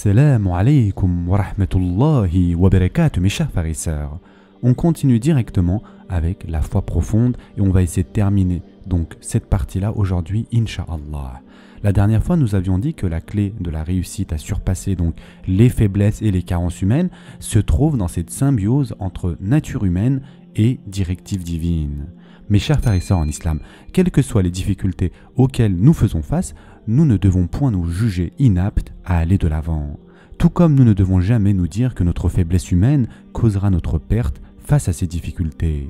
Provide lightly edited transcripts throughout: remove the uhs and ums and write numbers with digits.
Assalamu alaikum wa rahmatullahi wa barakatuh, mes chers frères et sœurs. On continue directement avec la foi profonde et on va essayer de terminer donc cette partie-là aujourd'hui, Inch'Allah. La dernière fois, nous avions dit que la clé de la réussite à surpasser donc les faiblesses et les carences humaines se trouve dans cette symbiose entre nature humaine et directive divine. Mes chers frères et sœurs en islam, quelles que soient les difficultés auxquelles nous faisons face, nous ne devons point nous juger inaptes à aller de l'avant. Tout comme nous ne devons jamais nous dire que notre faiblesse humaine causera notre perte face à ces difficultés.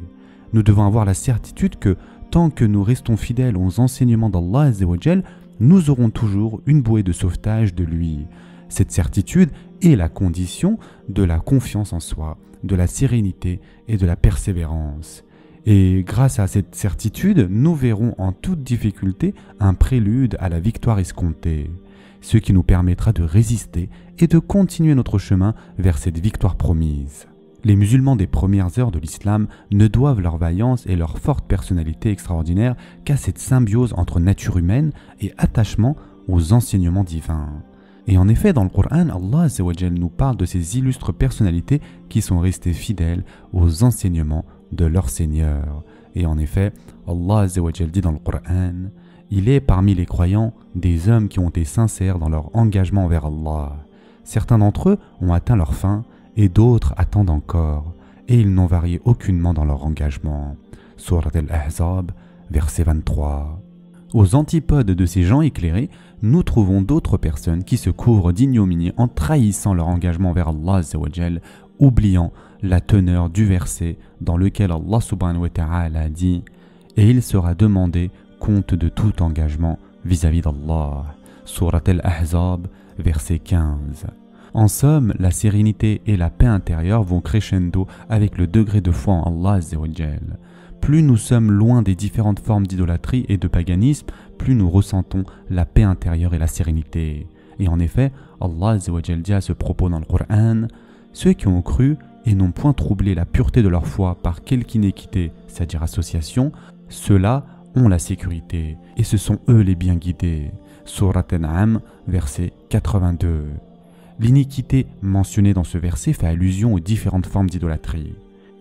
Nous devons avoir la certitude que tant que nous restons fidèles aux enseignements d'Allah Azza wa Jal, nous aurons toujours une bouée de sauvetage de lui. Cette certitude est la condition de la confiance en soi, de la sérénité et de la persévérance. Et grâce à cette certitude, nous verrons en toute difficulté un prélude à la victoire escomptée, ce qui nous permettra de résister et de continuer notre chemin vers cette victoire promise. Les musulmans des premières heures de l'islam ne doivent leur vaillance et leur forte personnalité extraordinaire qu'à cette symbiose entre nature humaine et attachement aux enseignements divins. Et en effet, dans le Coran, Allah Azza wa Jal nous parle de ces illustres personnalités qui sont restées fidèles aux enseignements de leur Seigneur. Et en effet, Allah Azza wa Jal dit dans le Coran, il est parmi les croyants des hommes qui ont été sincères dans leur engagement envers Allah. Certains d'entre eux ont atteint leur fin et d'autres attendent encore, et ils n'ont varié aucunement dans leur engagement. Surat Al-Ahzab, verset 23. Aux antipodes de ces gens éclairés, nous trouvons d'autres personnes qui se couvrent d'ignominie en trahissant leur engagement envers Allah Azza wa Jal, oubliant la teneur du verset dans lequel Allah subhanahu wa ta'ala dit « Et il sera demandé compte de tout engagement vis-à-vis d'Allah » Surat Al-Ahzab, verset 15. En somme, la sérénité et la paix intérieure vont crescendo avec le degré de foi en Allah Azza wa Jal. Plus nous sommes loin des différentes formes d'idolâtrie et de paganisme, plus nous ressentons la paix intérieure et la sérénité. Et en effet, Allah Azza wa Jal dit à ce propos dans le Coran, « Ceux qui ont cru et n'ont point troublé la pureté de leur foi par quelque inéquité, c'est-à-dire association, ceux-là ont la sécurité, et ce sont eux les bien guidés. » Surat An'am, verset 82. L'iniquité mentionnée dans ce verset fait allusion aux différentes formes d'idolâtrie.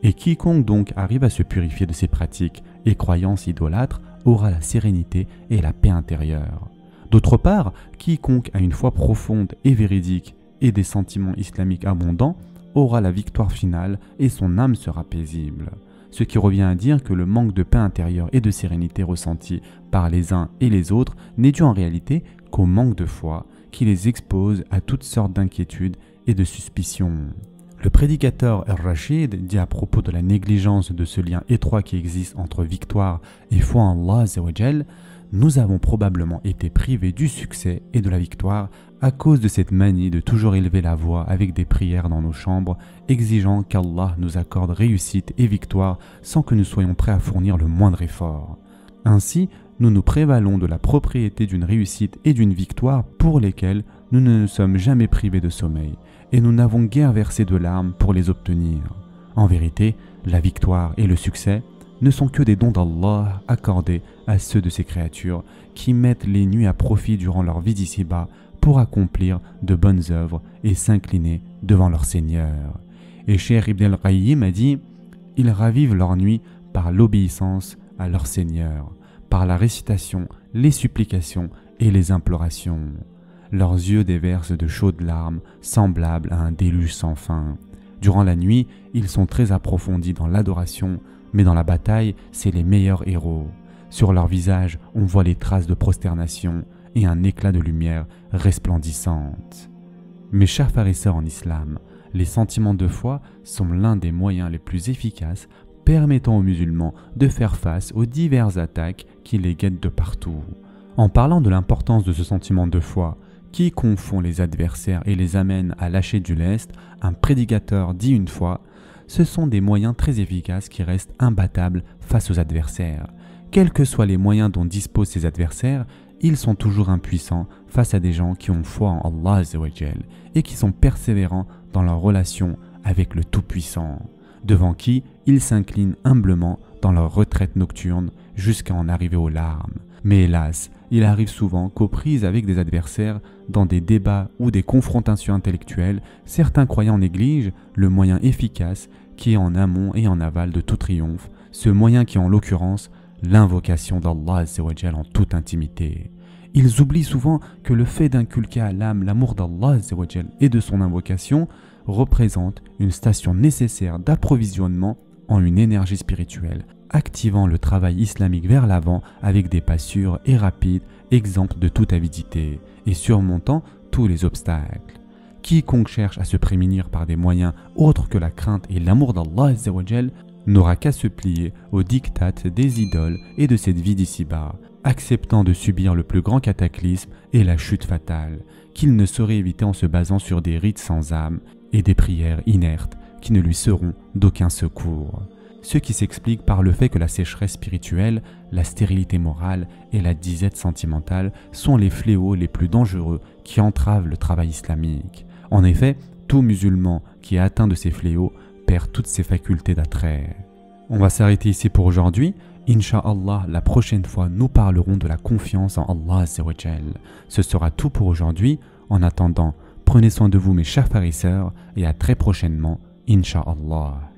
Et quiconque donc arrive à se purifier de ses pratiques et croyances idolâtres aura la sérénité et la paix intérieure. D'autre part, quiconque a une foi profonde et véridique et des sentiments islamiques abondants aura la victoire finale et son âme sera paisible. Ce qui revient à dire que le manque de paix intérieure et de sérénité ressenti par les uns et les autres n'est dû en réalité qu'au manque de foi qui les expose à toutes sortes d'inquiétudes et de suspicions. Le prédicateur Ar-Rashid dit à propos de la négligence de ce lien étroit qui existe entre victoire et foi en Allah Azza wa Jal, nous avons probablement été privés du succès et de la victoire à cause de cette manie de toujours élever la voix avec des prières dans nos chambres, exigeant qu'Allah nous accorde réussite et victoire sans que nous soyons prêts à fournir le moindre effort. Ainsi, nous nous prévalons de la propriété d'une réussite et d'une victoire pour lesquelles nous ne nous sommes jamais privés de sommeil, et nous n'avons guère versé de larmes pour les obtenir. En vérité, la victoire et le succès ne sont que des dons d'Allah accordés à ceux de ses créatures qui mettent les nuits à profit durant leur vie d'ici-bas pour accomplir de bonnes œuvres et s'incliner devant leur Seigneur. Et Cheikh Ibn al-Qayyim a dit « Ils ravivent leur nuit par l'obéissance à leur Seigneur, par la récitation, les supplications et les implorations. Leurs yeux déversent de chaudes larmes semblables à un déluge sans fin. Durant la nuit, ils sont très approfondis dans l'adoration, mais dans la bataille, c'est les meilleurs héros. Sur leur visage, on voit les traces de prosternation et un éclat de lumière resplendissante. » Mes chers frères et sœurs en islam, les sentiments de foi sont l'un des moyens les plus efficaces permettant aux musulmans de faire face aux diverses attaques qui les guettent de partout. En parlant de l'importance de ce sentiment de foi, qui confond les adversaires et les amène à lâcher du lest, un prédicateur dit une fois « Ce sont des moyens très efficaces qui restent imbattables face aux adversaires. Quels que soient les moyens dont disposent ces adversaires, ils sont toujours impuissants face à des gens qui ont foi en Allah Azza wa Jal et qui sont persévérants dans leur relation avec le Tout-Puissant, devant qui ils s'inclinent humblement dans leur retraite nocturne jusqu'à en arriver aux larmes. Mais hélas, il arrive souvent qu'aux prises avec des adversaires, dans des débats ou des confrontations intellectuelles, certains croyants négligent le moyen efficace qui est en amont et en aval de tout triomphe, ce moyen qui est en l'occurrence l'invocation d'Allah Azza wa Jal en toute intimité. Ils oublient souvent que le fait d'inculquer à l'âme l'amour d'Allah Azza wa Jal et de son invocation représente une station nécessaire d'approvisionnement en une énergie spirituelle, activant le travail islamique vers l'avant avec des pas sûrs et rapides, exempts de toute avidité et surmontant tous les obstacles. Quiconque cherche à se prémunir par des moyens autres que la crainte et l'amour d'Allah Azza wa Jal n'aura qu'à se plier aux diktats des idoles et de cette vie d'ici-bas, acceptant de subir le plus grand cataclysme et la chute fatale, qu'il ne saurait éviter en se basant sur des rites sans âme et des prières inertes qui ne lui seront d'aucun secours. Ce qui s'explique par le fait que la sécheresse spirituelle, la stérilité morale et la disette sentimentale sont les fléaux les plus dangereux qui entravent le travail islamique. En effet, tout musulman qui est atteint de ces fléaux perd toutes ses facultés d'attrait. On va s'arrêter ici pour aujourd'hui. Inch'Allah, la prochaine fois, nous parlerons de la confiance en Allah Azza wa Jal. Ce sera tout pour aujourd'hui. En attendant, prenez soin de vous mes chers frères et sœurs et à très prochainement, Inch'Allah.